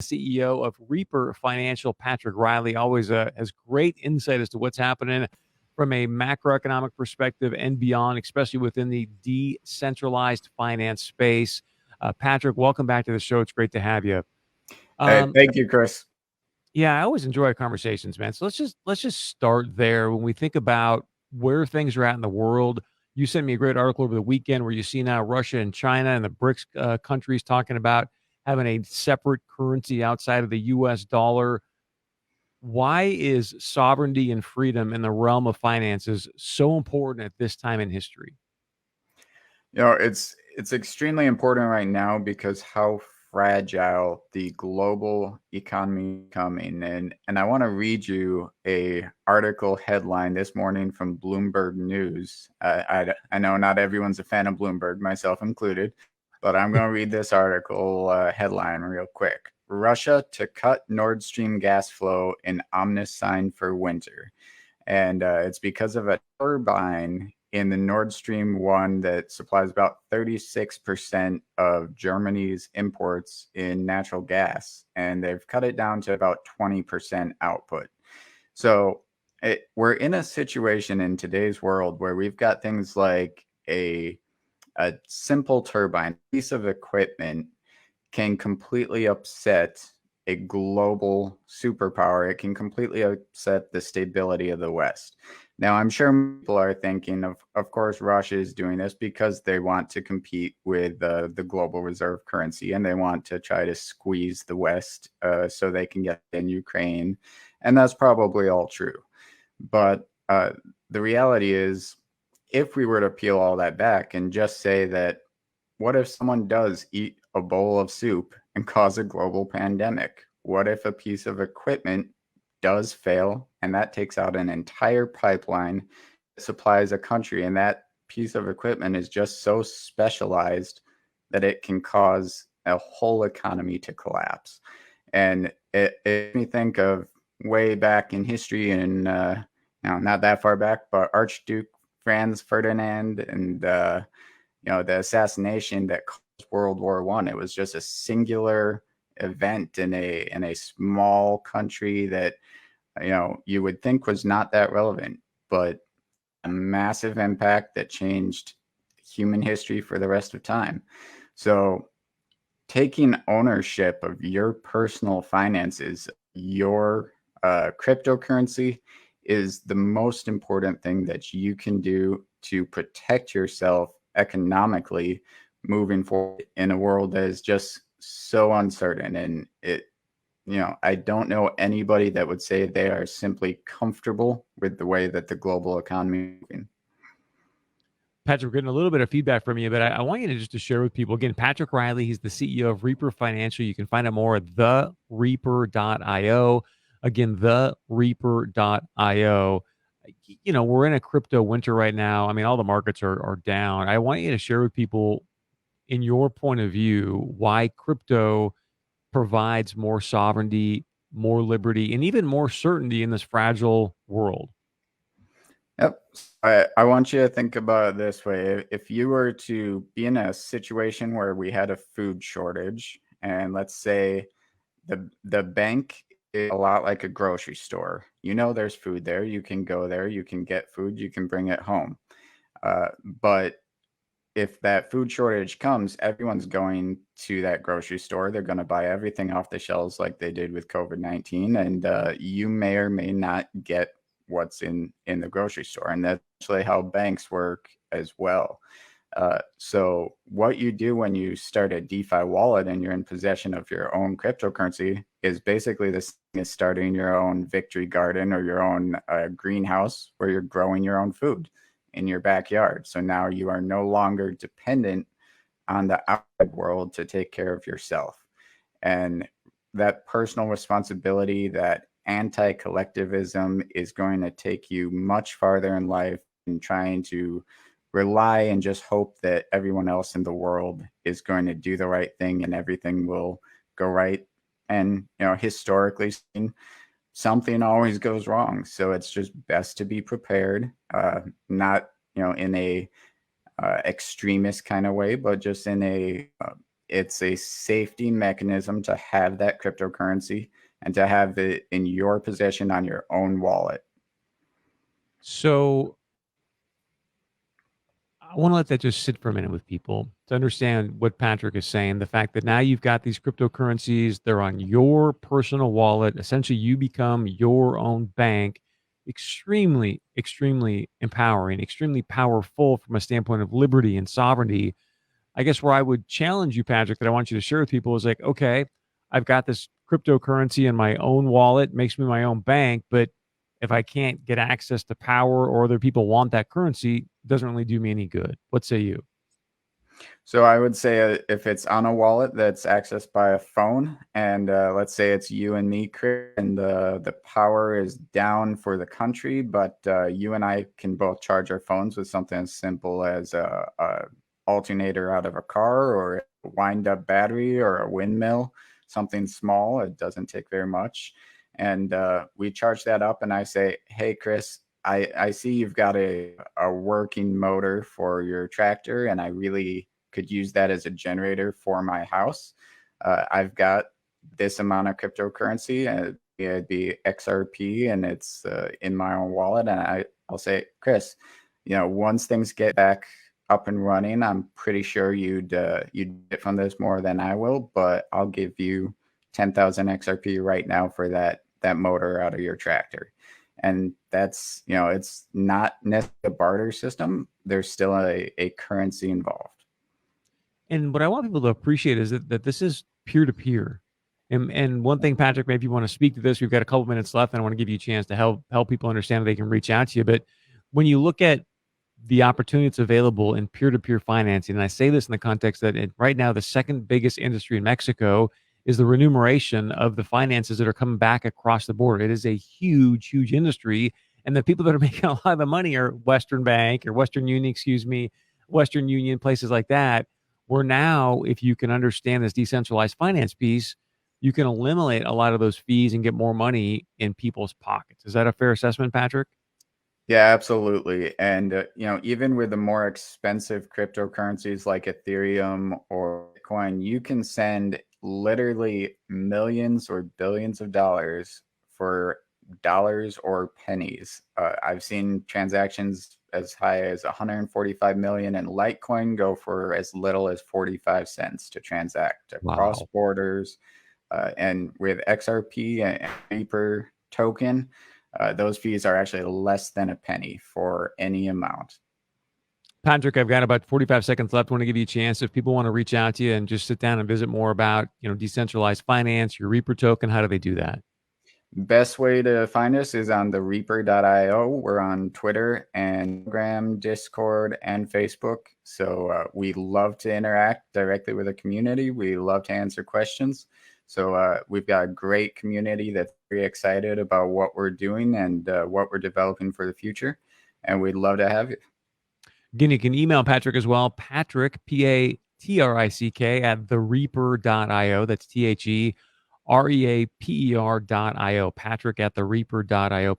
CEO of Reaper Financial, Patrick Riley, always has great insight as to what's happening from a macroeconomic perspective and beyond, especially within the decentralized finance space. Patrick, welcome back to the show. It's great to have you. Hey, thank you, Chris. Yeah, I always enjoy our conversations, man. So let's just start there. When we think about where things are at in the world, you sent me a great article over the weekend where you see now Russia and China and the BRICS countries talking about having a separate currency outside of the U.S. dollar. Why is sovereignty and freedom in the realm of finances so important at this time in history? It's extremely important right now because how fragile the global economy is coming. And I want to read you a article headline this morning from Bloomberg News. I know not everyone's a fan of Bloomberg, myself included, but I'm going to read this article headline real quick. Russia to cut Nord Stream gas flow in ominous sign for winter. And it's because of a turbine in the Nord Stream 1 that supplies about 36% of Germany's imports in natural gas, and they've cut it down to about 20% output. So we're in a situation in today's world where we've got things like a simple turbine, piece of equipment can completely upset a global superpower. It can completely upset the stability of the West. Now, I'm sure people are thinking of course, Russia is doing this because they want to compete with the global reserve currency, and they want to try to squeeze the West so they can get in Ukraine. And that's probably all true. But the reality is, if we were to peel all that back and just say that, what if someone does eat a bowl of soup and cause a global pandemic? What if a piece of equipment does fail and that takes out an entire pipeline that supplies a country, and that piece of equipment is just so specialized that it can cause a whole economy to collapse? And it made me think of way back in history, and not that far back, but Archduke Franz Ferdinand and the assassination that caused World War I. It was just a singular event in a small country that you would think was not that relevant, but a massive impact that changed human history for the rest of time. So taking ownership of your personal finances, your cryptocurrency, is the most important thing that you can do to protect yourself economically moving forward in a world that is just so uncertain. And I don't know anybody that would say they are simply comfortable with the way that the global economy is moving. Patrick, we're getting a little bit of feedback from you, but I want you to just to share with people. Again, Patrick Riley, he's the CEO of Reaper Financial. You can find out more at thereaper.io. Again, thereaper.io. We're in a crypto winter right now. I mean, all the markets are down. I want you to share with people, in your point of view, why crypto provides more sovereignty, more liberty, and even more certainty in this fragile world. Yep. I want you to think about it this way. If you were to be in a situation where we had a food shortage, and let's say the bank is a lot like a grocery store. There's food there. You can go there. You can get food. You can bring it home. But if that food shortage comes, everyone's going to that grocery store. They're going to buy everything off the shelves like they did with COVID-19. And you may or may not get what's in the grocery store. And that's actually how banks work as well. So what you do when you start a DeFi wallet and you're in possession of your own cryptocurrency is basically this thing is starting your own victory garden or your own greenhouse where you're growing your own food in your backyard. So now you are no longer dependent on the outside world to take care of yourself. And that personal responsibility, that anti-collectivism, is going to take you much farther in life than trying to rely and just hope that everyone else in the world is going to do the right thing and everything will go right. And, historically speaking, something always goes wrong. So it's just best to be prepared, not, in a extremist kind of way, but just in a it's a safety mechanism to have that cryptocurrency and to have it in your possession on your own wallet. So I want to let that just sit for a minute with people to understand what Patrick is saying. The fact that now you've got these cryptocurrencies, they're on your personal wallet. Essentially, you become your own bank. Extremely, extremely empowering, extremely powerful from a standpoint of liberty and sovereignty. I guess where I would challenge you, Patrick, that I want you to share with people is like, okay, I've got this cryptocurrency in my own wallet, makes me my own bank, but if I can't get access to power or other people want that currency, it doesn't really do me any good. What say you? So I would say if it's on a wallet that's accessed by a phone, and let's say it's you and me, Chris, and the power is down for the country, but you and I can both charge our phones with something as simple as a alternator out of a car, or a wind-up battery, or a windmill, something small. It doesn't take very much, and we charge that up, and I say, "Hey, Chris." I see you've got a working motor for your tractor, and I really could use that as a generator for my house. I've got this amount of cryptocurrency, and it'd be XRP, and it's in my own wallet. And I'll say, Chris, once things get back up and running, I'm pretty sure you'd get from this more than I will, but I'll give you 10,000 XRP right now for that motor out of your tractor. And that's, it's not necessarily a barter system. There's still a currency involved. And what I want people to appreciate is that this is peer to peer. And one thing, Patrick, maybe you want to speak to this. We've got a couple minutes left, and I want to give you a chance to help people understand that they can reach out to you. But when you look at the opportunity that's available in peer to peer financing, and I say this in the context that right now the second biggest industry in Mexico is the remuneration of the finances that are coming back across the border. It is a huge, huge industry. And the people that are making a lot of the money are Western Bank or Western Union, Western Union, places like that. Where now, if you can understand this decentralized finance piece, you can eliminate a lot of those fees and get more money in people's pockets. Is that a fair assessment, Patrick? Yeah, absolutely. And, even with the more expensive cryptocurrencies like Ethereum or Bitcoin, you can send literally millions or billions of dollars for dollars or pennies. I've seen transactions as high as 145 million in Litecoin go for as little as 45 cents to transact across Wow. borders. And with XRP and Reaper token, those fees are actually less than a penny for any amount. Patrick, I've got about 45 seconds left. I want to give you a chance if people want to reach out to you and just sit down and visit more about, decentralized finance, your Reaper token. How do they do that? Best way to find us is on the Reaper.io. We're on Twitter and Instagram, Discord, and Facebook. So we love to interact directly with the community. We love to answer questions. So we've got a great community that's very excited about what we're doing and what we're developing for the future. And we'd love to have you. Again, you can email Patrick as well. Patrick, Patrick, at thereaper.io. That's TheReaper.io. Patrick at thereaper.io.